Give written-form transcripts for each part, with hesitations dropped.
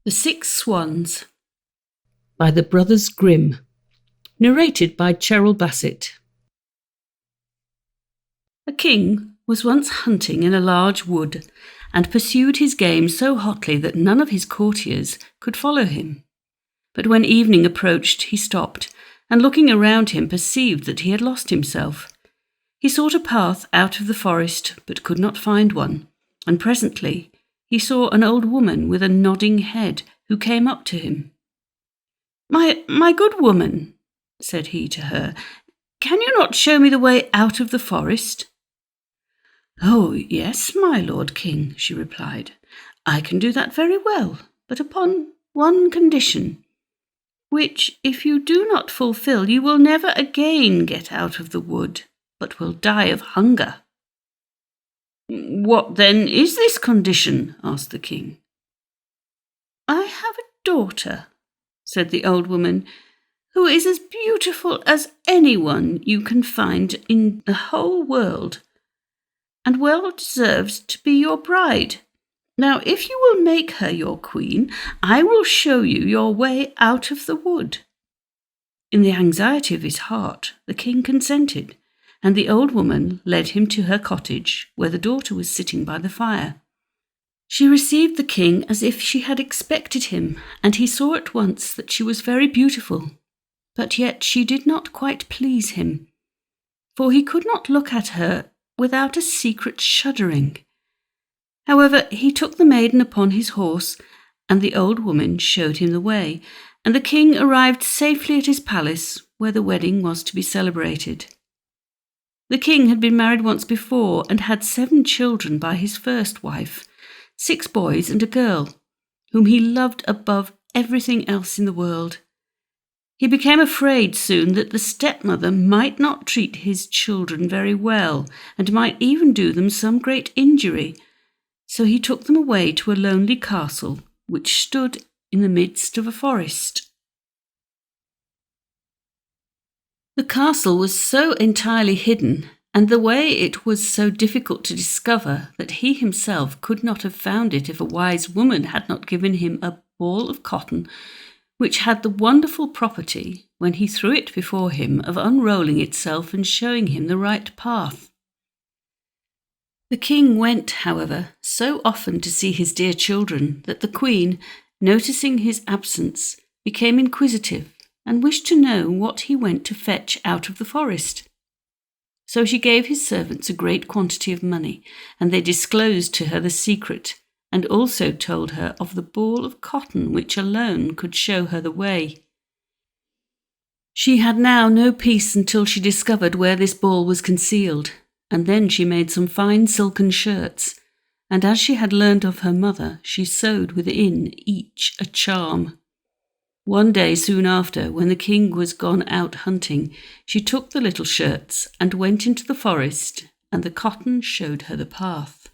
The 6 Swans by the brothers Grimm, narrated by Cheryl Bassett. A king was once hunting in a large wood and pursued his game so hotly that none of his courtiers could follow him. But when evening approached, he stopped, and looking around him perceived that he had lost himself. He sought a path out of the forest, but could not find one, and presently he saw an old woman with a nodding head who came up to him. My good woman," said he to her, "can you not show me the way out of the forest?" "Oh, yes, my lord king," she replied. "I can do that very well, but upon one condition, which, if you do not fulfill, you will never again get out of the wood, but will die of hunger." "What then is this condition?" asked the king. "I have a daughter," said the old woman, "who is as beautiful as anyone you can find in the whole world, and well deserves to be your bride. Now, if you will make her your queen, I will show you your way out of the wood." In the anxiety of his heart, the king consented, and the old woman led him to her cottage, where the daughter was sitting by the fire. She received the king as if she had expected him, and he saw at once that she was very beautiful, but yet she did not quite please him, for he could not look at her without a secret shuddering. However, he took the maiden upon his horse, and the old woman showed him the way, and the king arrived safely at his palace, where the wedding was to be celebrated. The king had been married once before, and had 7 children by his first wife, 6 boys and a girl, whom he loved above everything else in the world. He became afraid soon that the stepmother might not treat his children very well, and might even do them some great injury, so he took them away to a lonely castle which stood in the midst of a forest. The castle was so entirely hidden, and the way it was so difficult to discover, that he himself could not have found it if a wise woman had not given him a ball of cotton, which had the wonderful property, when he threw it before him, of unrolling itself and showing him the right path. The king went, however, so often to see his dear children that the queen, noticing his absence, became inquisitive and wished to know what he went to fetch out of the forest. So she gave his servants a great quantity of money, and they disclosed to her the secret, and also told her of the ball of cotton which alone could show her the way. She had now no peace until she discovered where this ball was concealed, and then she made some fine silken shirts, and as she had learned of her mother, she sewed within each a charm. One day soon after, when the king was gone out hunting, she took the little shirts and went into the forest, and the cotton showed her the path.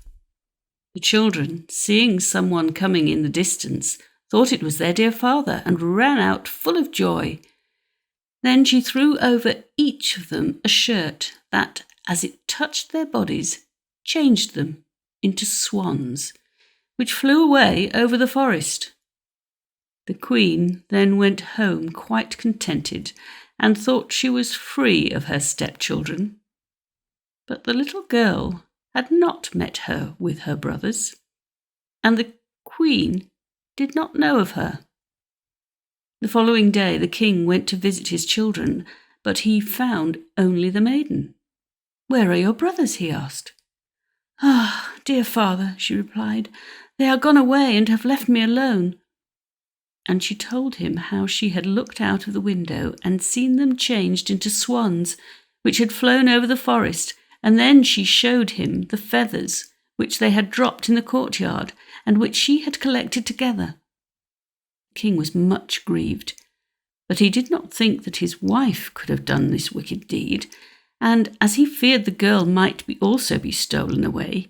The children, seeing someone coming in the distance, thought it was their dear father, and ran out full of joy. Then she threw over each of them a shirt that, as it touched their bodies, changed them into swans, which flew away over the forest. The queen then went home quite contented, and thought she was free of her stepchildren. But the little girl had not met her with her brothers, and the queen did not know of her. The following day the king went to visit his children, but he found only the maiden. "Where are your brothers?" he asked. "Ah, dear father," she replied, "they are gone away and have left me alone." And she told him how she had looked out of the window and seen them changed into swans, which had flown over the forest, and then she showed him the feathers which they had dropped in the courtyard, and which she had collected together. The king was much grieved, but he did not think that his wife could have done this wicked deed, and as he feared the girl might also be stolen away,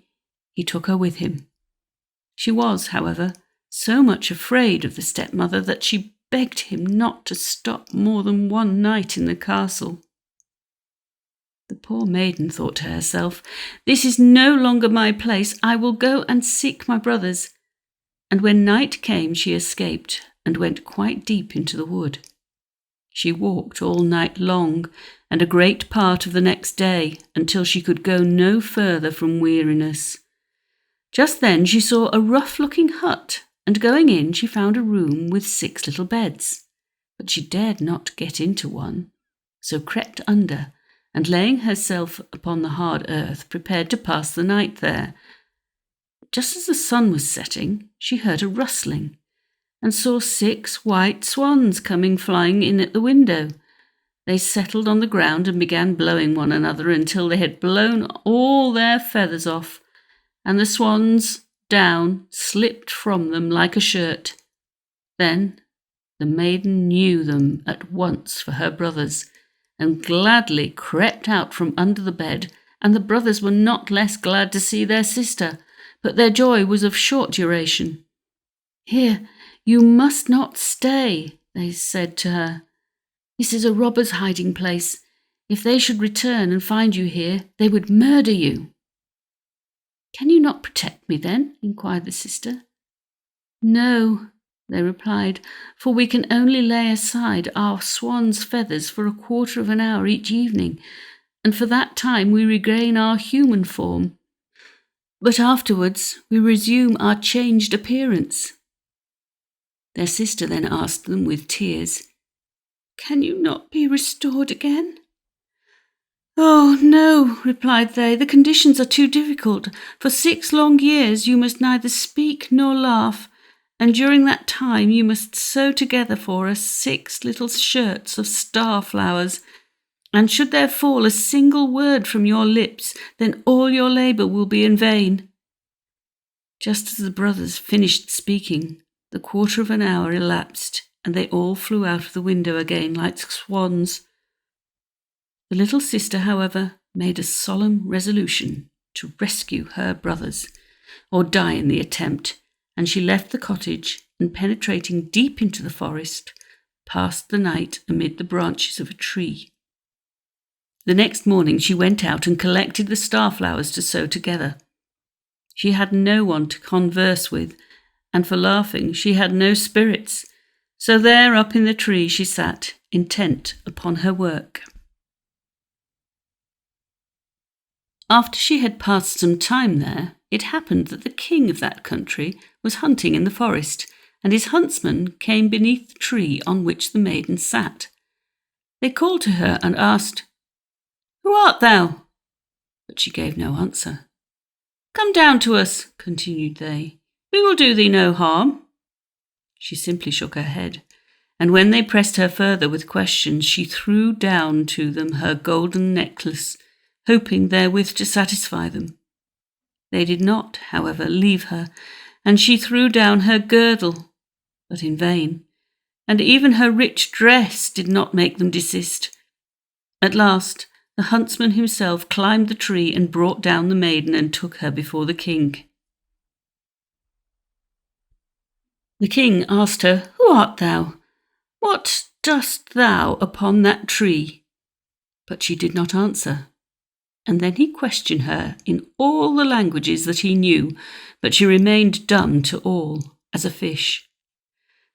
he took her with him. She was, however, so much afraid of the stepmother that she begged him not to stop more than one night in the castle. The poor maiden thought to herself, "This is no longer my place. I will go and seek my brothers." and when night came she escaped and went quite deep into the wood. She walked all night long and a great part of the next day until she could go no further from weariness. Just then she saw a rough-looking hut, and going in she found a room with 6 little beds. But she dared not get into one, so crept under, and laying herself upon the hard earth, prepared to pass the night there. Just as the sun was setting, she heard a rustling, and saw 6 white swans coming flying in at the window. They settled on the ground and began blowing one another until they had blown all their feathers off, and the swans' down slipped from them like a shirt. Then the maiden knew them at once for her brothers, and gladly crept out from under the bed, and the brothers were not less glad to see their sister, but their joy was of short duration. "Here, you must not stay," they said to her. "This is a robber's hiding place. If they should return and find you here, they would murder you." "Can you not protect me then?" inquired the sister. "No," they replied, "for we can only lay aside our swan's feathers for a quarter of an hour each evening, and for that time we regain our human form. But afterwards we resume our changed appearance." Their sister then asked them with tears, "Can you not be restored again?" "Oh, no," replied they, "the conditions are too difficult. For 6 long years you must neither speak nor laugh, and during that time you must sew together for us 6 little shirts of star flowers, and should there fall a single word from your lips, then all your labour will be in vain." Just as the brothers finished speaking, the quarter of an hour elapsed, and they all flew out of the window again like swans. The little sister, however, made a solemn resolution to rescue her brothers, or die in the attempt, and she left the cottage and, penetrating deep into the forest, passed the night amid the branches of a tree. The next morning she went out and collected the starflowers to sew together. She had no one to converse with, and for laughing she had no spirits, so there up in the tree she sat, intent upon her work. After she had passed some time there, it happened that the king of that country was hunting in the forest, and his huntsmen came beneath the tree on which the maiden sat. They called to her and asked, "Who art thou?" But she gave no answer. "Come down to us," continued they. "We will do thee no harm." She simply shook her head, and when they pressed her further with questions, she threw down to them her golden necklace, hoping therewith to satisfy them. They did not, however, leave her, and she threw down her girdle, but in vain, and even her rich dress did not make them desist. At last, the huntsman himself climbed the tree and brought down the maiden and took her before the king. The king asked her, "Who art thou? What dost thou upon that tree?" But she did not answer. And then he questioned her in all the languages that he knew, but she remained dumb to all, as a fish.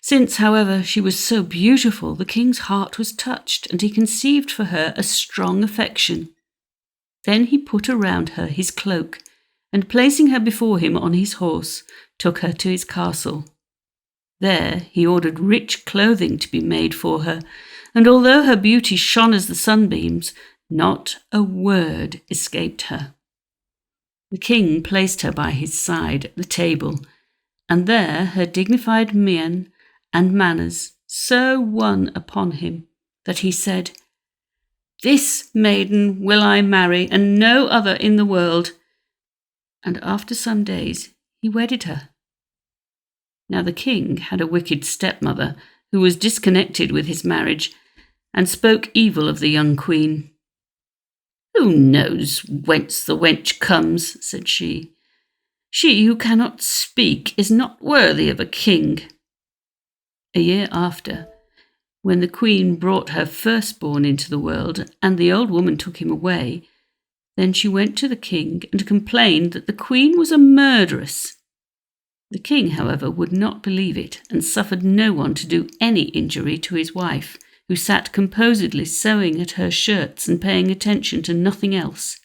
Since, however, she was so beautiful, the king's heart was touched, and he conceived for her a strong affection. Then he put around her his cloak, and placing her before him on his horse, took her to his castle. There he ordered rich clothing to be made for her, and although her beauty shone as the sunbeams, not a word escaped her. The king placed her by his side at the table, and there her dignified mien and manners so won upon him that he said, "This maiden will I marry, and no other in the world." And after some days he wedded her. Now the king had a wicked stepmother who was disconnected with his marriage, and spoke evil of the young queen. "Who knows whence the wench comes?" said she. "She who cannot speak is not worthy of a king." A year after, when the queen brought her firstborn into the world, and the old woman took him away, then she went to the king and complained that the queen was a murderess. The king, however, would not believe it and suffered no one to do any injury to his wife, who sat composedly sewing at her shirts and paying attention to nothing else.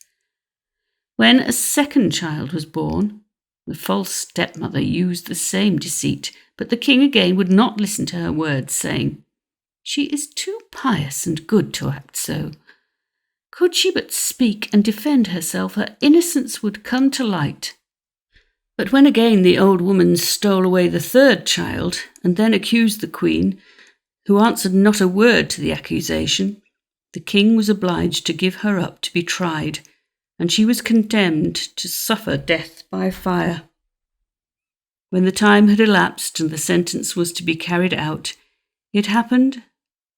When a second child was born, the false stepmother used the same deceit, but the king again would not listen to her words, saying, "She is too pious and good to act so. Could she but speak and defend herself, her innocence would come to light." But when again the old woman stole away the third child, and then accused the queen, who answered not a word to the accusation, the king was obliged to give her up to be tried, and she was condemned to suffer death by fire. When the time had elapsed and the sentence was to be carried out, it happened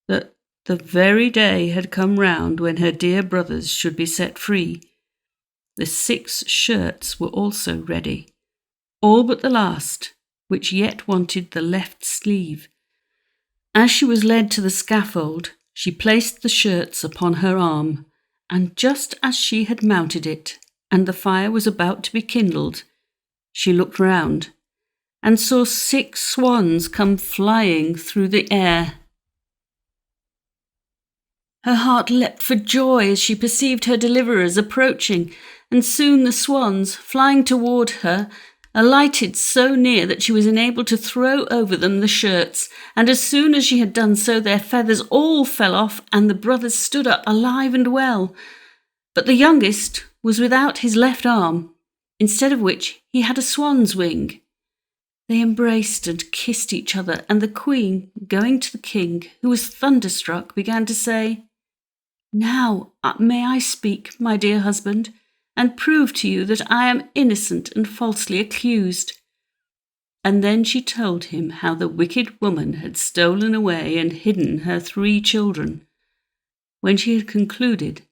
that the very day had come round when her dear brothers should be set free. The 6 shirts were also ready, all but the last, which yet wanted the left sleeve. As she was led to the scaffold, she placed the shirts upon her arm, and just as she had mounted it, and the fire was about to be kindled, she looked round, and saw 6 swans come flying through the air. Her heart leapt for joy as she perceived her deliverers approaching, and soon the swans, flying toward her, alighted so near that she was enabled to throw over them the shirts, and as soon as she had done so their feathers all fell off, and the brothers stood up alive and well. But the youngest was without his left arm, instead of which he had a swan's wing. They embraced and kissed each other, and the queen, going to the king, who was thunderstruck, began to say, "Now may I speak, my dear husband, and prove to you that I am innocent and falsely accused." And then she told him how the wicked woman had stolen away and hidden her 3 children. When she had concluded,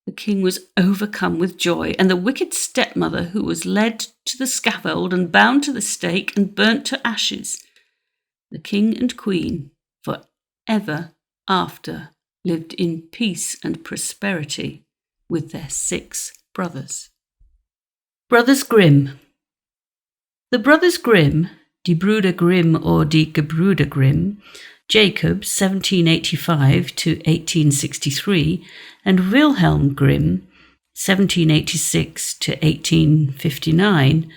the king was overcome with joy, and the wicked stepmother, who was led to the scaffold and bound to the stake and burnt to ashes. The king and queen, for ever after, lived in peace and prosperity with their 6 brothers. Brothers Grimm. The brothers Grimm, die Brüder Grimm or die Gebrüder Grimm, Jacob 1785 to 1863, and Wilhelm Grimm 1786 to 1859,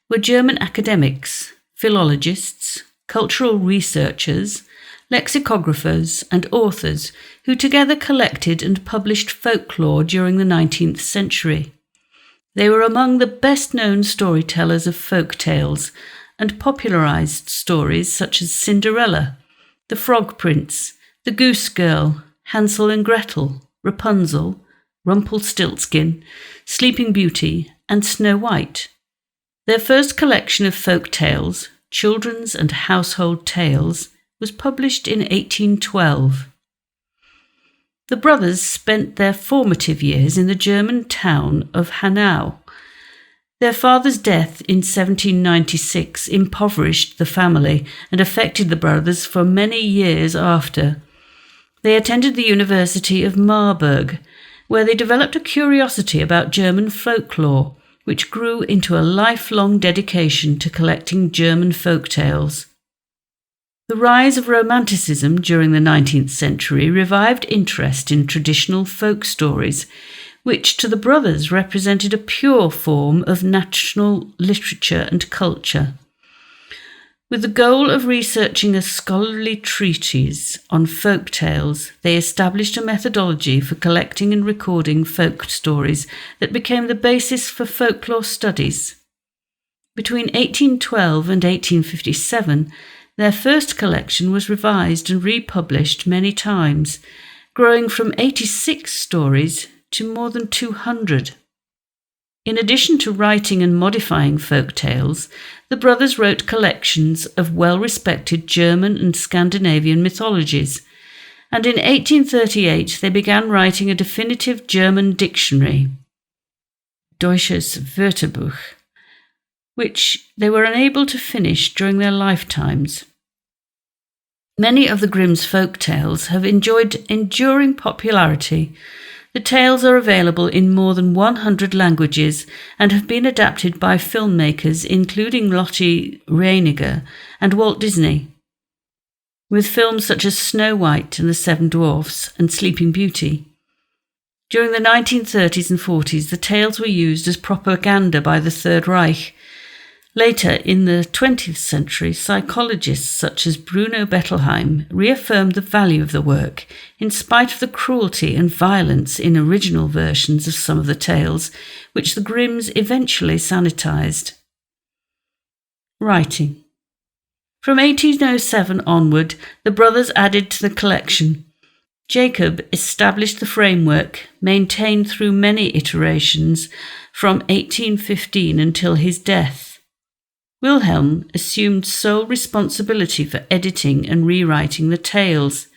were German academics, philologists, cultural researchers, lexicographers and authors who together collected and published folklore during the 19th century. They were among the best-known storytellers of folk tales and popularized stories such as Cinderella, The Frog Prince, The Goose Girl, Hansel and Gretel, Rapunzel, Rumpelstiltskin, Sleeping Beauty, and Snow White. Their first collection of folk tales, Children's and Household Tales, was published in 1812. The brothers spent their formative years in the German town of Hanau. Their father's death in 1796 impoverished the family and affected the brothers for many years after. They attended the University of Marburg, where they developed a curiosity about German folklore, which grew into a lifelong dedication to collecting German folk tales. The rise of Romanticism during the 19th century revived interest in traditional folk stories, which to the brothers represented a pure form of national literature and culture. With the goal of researching a scholarly treatise on folk tales, they established a methodology for collecting and recording folk stories that became the basis for folklore studies. Between 1812 and 1857, their first collection was revised and republished many times, growing from 86 stories to more than 200. In addition to writing and modifying folk tales, the brothers wrote collections of well-respected German and Scandinavian mythologies, and in 1838 they began writing a definitive German dictionary, Deutsches Wörterbuch, which they were unable to finish during their lifetimes. Many of the Grimm's folk tales have enjoyed enduring popularity, The tales are available in more than 100 languages and have been adapted by filmmakers including Lotte Reiniger and Walt Disney, with films such as Snow White and the Seven Dwarfs and Sleeping Beauty. During the 1930s and 40s, the tales were used as propaganda by the Third Reich. Later, in the 20th century, psychologists such as Bruno Bettelheim reaffirmed the value of the work, in spite of the cruelty and violence in original versions of some of the tales, which the Grimms eventually sanitized. Writing. From 1807 onward, the brothers added to the collection. Jacob established the framework, maintained through many iterations, from 1815 until his death. Wilhelm assumed sole responsibility for editing and rewriting the tales.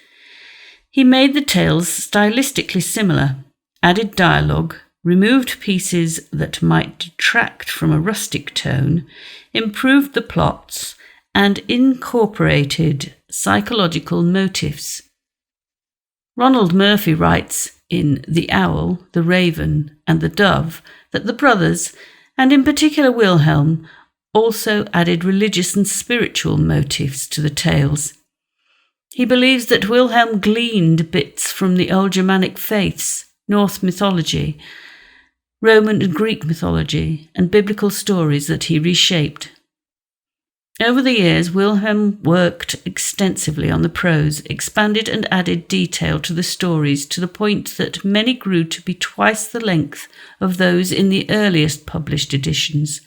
He made the tales stylistically similar, added dialogue, removed pieces that might detract from a rustic tone, improved the plots, and incorporated psychological motifs. Ronald Murphy writes in The Owl, the Raven, and the Dove that the brothers, and in particular Wilhelm, also added religious and spiritual motifs to the tales. He believes that Wilhelm gleaned bits from the old Germanic faiths, Norse mythology, Roman and Greek mythology, and biblical stories that he reshaped. Over the years, Wilhelm worked extensively on the prose, expanded and added detail to the stories to the point that many grew to be twice the length of those in the earliest published editions.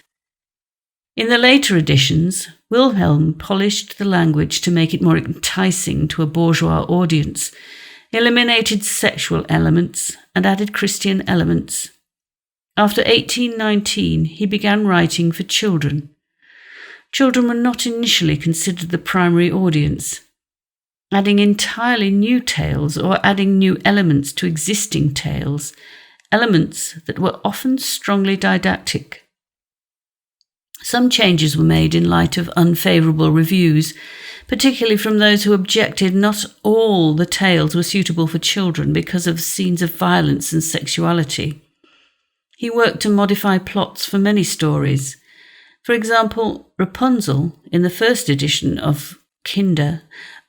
In the later editions, Wilhelm polished the language to make it more enticing to a bourgeois audience, eliminated sexual elements, and added Christian elements. After 1819, he began writing for children. Children were not initially considered the primary audience. Adding entirely new tales or adding new elements to existing tales, elements that were often strongly didactic. Some changes were made in light of unfavourable reviews, particularly from those who objected not all the tales were suitable for children because of scenes of violence and sexuality. He worked to modify plots for many stories. For example, Rapunzel, in the first edition of Kinder-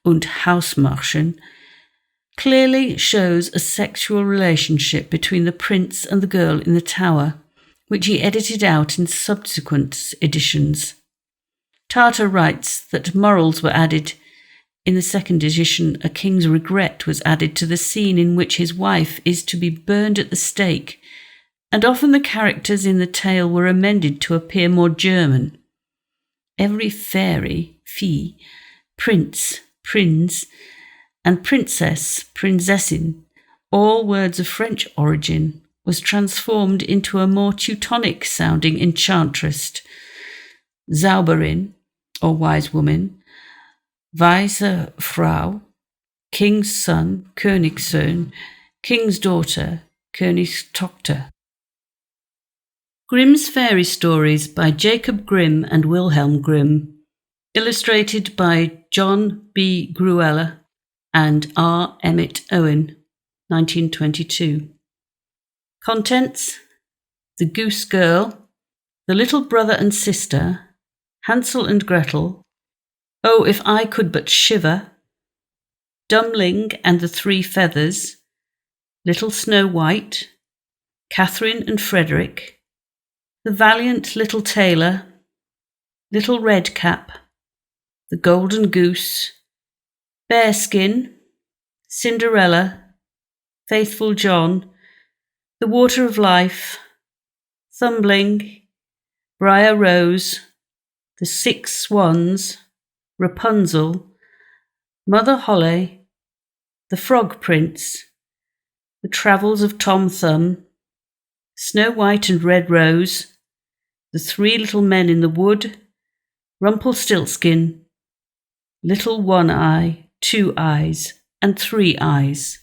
und Hausmärchen, clearly shows a sexual relationship between the prince and the girl in the tower, which he edited out in subsequent editions. Tarter writes that morals were added. In the second edition, A King's Regret was added to the scene in which his wife is to be burned at the stake, and often the characters in the tale were amended to appear more German. Every fairy, fee, prince, prinz, and princess, prinzessin, all words of French origin, was transformed into a more Teutonic-sounding enchantress, Zauberin, or wise woman, Weise Frau, King's son, Königssohn, King's daughter, Königstochter. Grimm's Fairy Stories by Jacob Grimm and Wilhelm Grimm, illustrated by John B. Grueller and R. Emmett Owen, 1922. Contents: The Goose Girl, The Little Brother and Sister, Hansel and Gretel, Oh, If I Could But Shiver, Dummling and the Three Feathers, Little Snow White, Catherine and Frederick, The Valiant Little Tailor, Little Red Cap, The Golden Goose, Bearskin, Cinderella, Faithful John, The Water of Life, Thumbling, Briar Rose, The Six Swans, Rapunzel, Mother Holle, The Frog Prince, The Travels of Tom Thumb, Snow White and Red Rose, The Three Little Men in the Wood, Rumpelstiltskin, Little One Eye, Two Eyes, and Three Eyes.